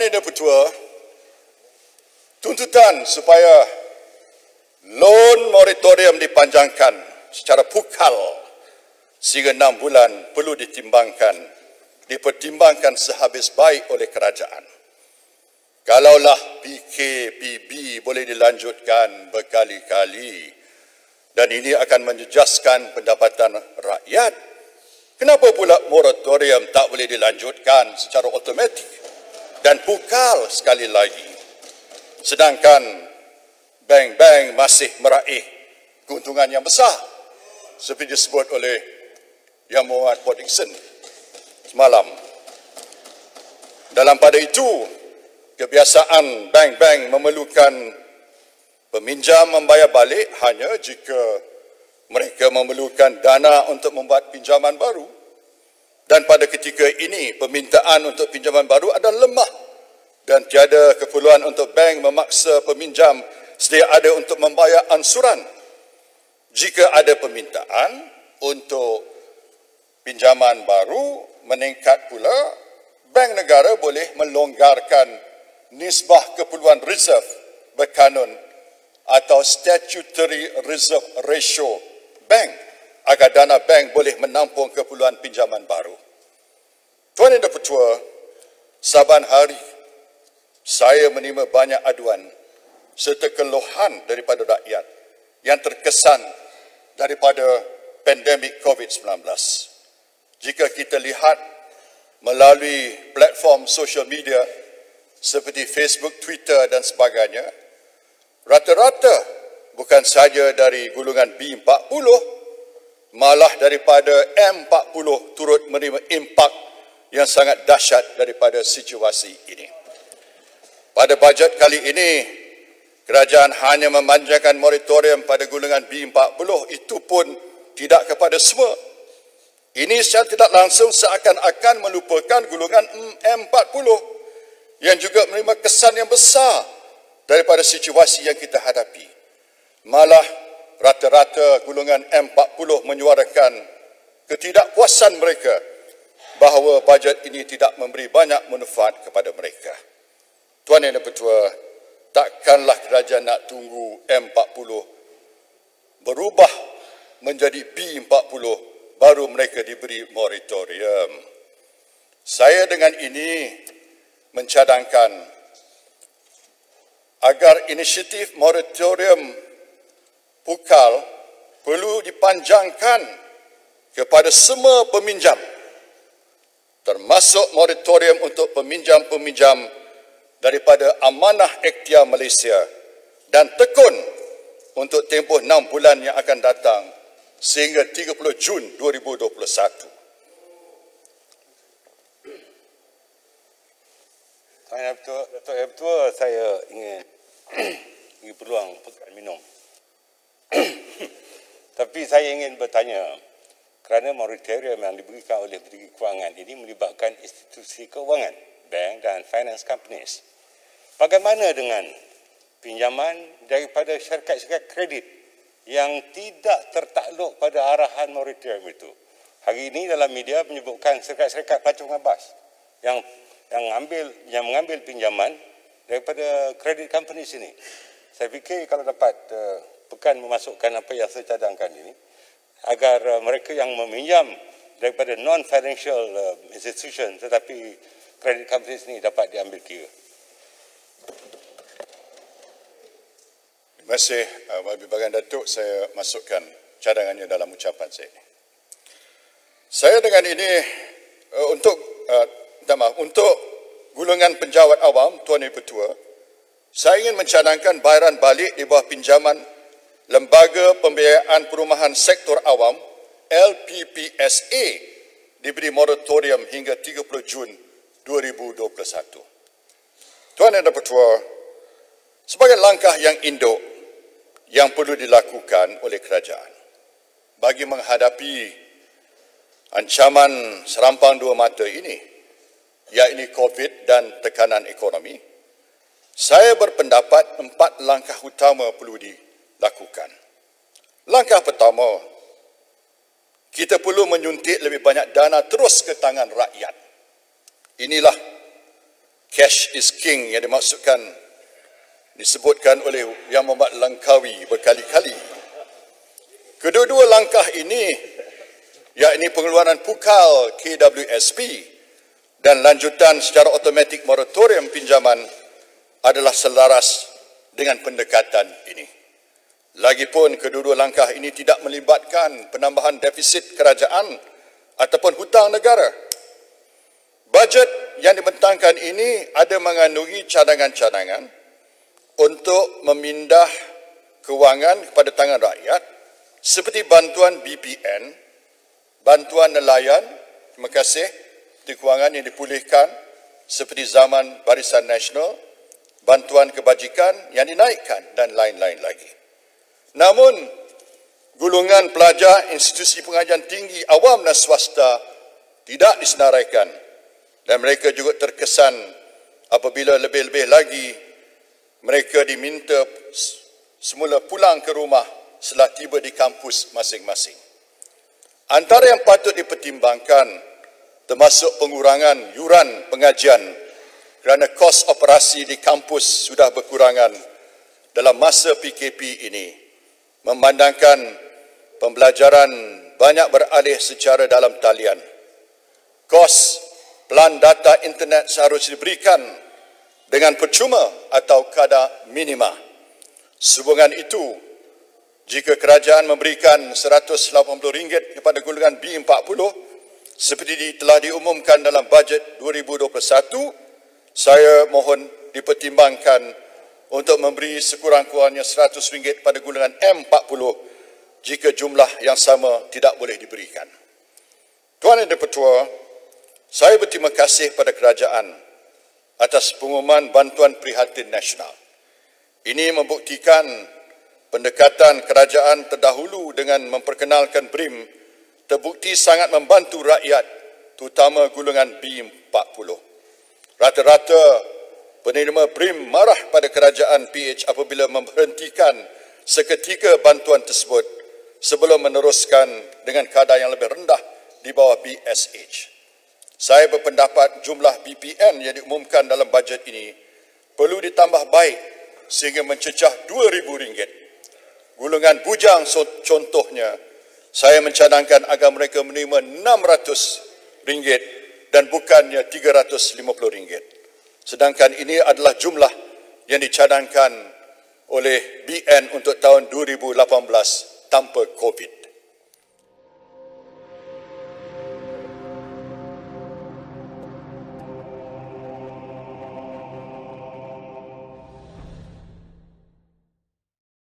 Tuan Yang Dipertua, tuntutan supaya loan moratorium dipanjangkan secara pukal sehingga 6 bulan perlu dipertimbangkan sehabis baik oleh kerajaan. Kalaulah PKPB boleh dilanjutkan berkali-kali dan ini akan menjejaskan pendapatan rakyat, kenapa pula moratorium tak boleh dilanjutkan secara automatik dan pukal sekali lagi? Sedangkan bank-bank masih meraih keuntungan yang besar seperti disebut oleh Yang Muhammad Port Dickson semalam. Dalam pada itu, kebiasaan bank-bank memerlukan peminjam membayar balik hanya jika mereka memerlukan dana untuk membuat pinjaman baru. Dan pada ketika ini, permintaan untuk pinjaman baru adalah lemah dan tiada keperluan untuk bank memaksa peminjam sedia ada untuk membayar ansuran. Jika ada permintaan untuk pinjaman baru meningkat pula, bank negara boleh melonggarkan nisbah keperluan reserve berkanun atau statutory reserve ratio bank agar dana bank boleh menampung keperluan pinjaman baru. Tuan Yang Dipertua, saban hari saya menerima banyak aduan serta keluhan daripada rakyat yang terkesan daripada pandemik COVID-19. Jika kita lihat melalui platform sosial media seperti Facebook, Twitter dan sebagainya, rata-rata bukan sahaja dari golongan B40, malah daripada M40 turut menerima impak yang sangat dahsyat daripada situasi ini. Pada bajet kali ini, kerajaan hanya memanjangkan moratorium pada golongan B40, itu pun tidak kepada semua. Ini secara tidak langsung seakan-akan melupakan golongan M40 yang juga menerima kesan yang besar daripada situasi yang kita hadapi. Malah rata-rata golongan M40 menyuarakan ketidakpuasan mereka bahawa bajet ini tidak memberi banyak manfaat kepada mereka. Tuan Yang Dipertua, takkanlah kerajaan nak tunggu M40 berubah menjadi B40 baru mereka diberi moratorium. Saya dengan ini mencadangkan agar inisiatif moratorium pukal perlu dipanjangkan kepada semua peminjam, termasuk moratorium untuk peminjam-peminjam daripada Amanah Ikhtiar Malaysia dan tekun untuk tempoh 6 bulan yang akan datang sehingga 30 Jun 2021. Datuk Yang Bertua, saya ingin peluang pegang minum. Tapi saya ingin bertanya, kerana moratorium yang diberikan oleh Menteri Kewangan ini melibatkan institusi kewangan, bank dan finance companies. Bagaimana dengan pinjaman daripada syarikat-syarikat kredit yang tidak tertakluk pada arahan moratorium itu? Hari ini dalam media menyebutkan syarikat-syarikat pelacur ngabas yang mengambil pinjaman daripada kredit company sini. Saya fikir kalau dapat pekan memasukkan apa yang saya cadangkan ini, agar mereka yang meminjam daripada non-financial institution tetapi kredit company ini dapat diambil kira. Terima kasih. Bagi bagian Datuk, saya masukkan cadangannya dalam ucapan saya. Saya dengan ini untuk golongan penjawat awam, Tuan Yang Bertua, saya ingin mencadangkan bayaran balik di bawah pinjaman Lembaga Pembiayaan Perumahan Sektor Awam LPPSA diberi moratorium hingga 30 Jun 2021. Tuan Yang Bertua, sebagai langkah yang induk yang perlu dilakukan oleh kerajaan bagi menghadapi ancaman serampang dua mata ini, iaitu COVID dan tekanan ekonomi, saya berpendapat 4 langkah utama perlu dilakukan. Langkah pertama, kita perlu menyuntik lebih banyak dana terus ke tangan rakyat. Inilah cash is king yang disebutkan oleh Yang Mohamad Langkawi berkali-kali. Kedua-dua langkah ini, yakni pengeluaran pukal KWSP dan lanjutan secara automatik moratorium pinjaman adalah selaras dengan pendekatan ini. Lagipun kedua-dua langkah ini tidak melibatkan penambahan defisit kerajaan ataupun hutang negara. Bajet yang dibentangkan ini ada mengandungi cadangan-cadangan untuk memindah kewangan kepada tangan rakyat seperti bantuan BPN, bantuan nelayan, terima kasih, di kewangan yang dipulihkan seperti zaman Barisan Nasional, bantuan kebajikan yang dinaikkan dan lain-lain lagi. Namun, golongan pelajar institusi pengajian tinggi awam dan swasta tidak disenaraikan dan mereka juga terkesan apabila lebih-lebih lagi mereka diminta semula pulang ke rumah setelah tiba di kampus masing-masing. Antara yang patut dipertimbangkan termasuk pengurangan yuran pengajian kerana kos operasi di kampus sudah berkurangan dalam masa PKP ini, memandangkan pembelajaran banyak beralih secara dalam talian. Kos pelan data internet seharusnya diberikan dengan percuma atau kadar minima. Sehubungan itu, jika kerajaan memberikan RM180 kepada golongan B40 seperti telah diumumkan dalam bajet 2021, saya mohon dipertimbangkan untuk memberi sekurang-kurangnya RM100 kepada golongan M40 jika jumlah yang sama tidak boleh diberikan. Tuan Yang Di-Pertua, saya berterima kasih pada kerajaan atas pengumuman bantuan prihatin nasional. Ini membuktikan pendekatan kerajaan terdahulu dengan memperkenalkan BRIM terbukti sangat membantu rakyat, terutama golongan B40. Rata-rata penerima BRIM marah pada kerajaan PH apabila memberhentikan seketika bantuan tersebut sebelum meneruskan dengan kadar yang lebih rendah di bawah BSH. Saya berpendapat jumlah BPN yang diumumkan dalam bajet ini perlu ditambah baik sehingga mencecah RM2,000. Golongan bujang contohnya, saya mencadangkan agar mereka menerima RM600 dan bukannya RM350. Sedangkan ini adalah jumlah yang dicadangkan oleh BN untuk tahun 2018 tanpa COVID.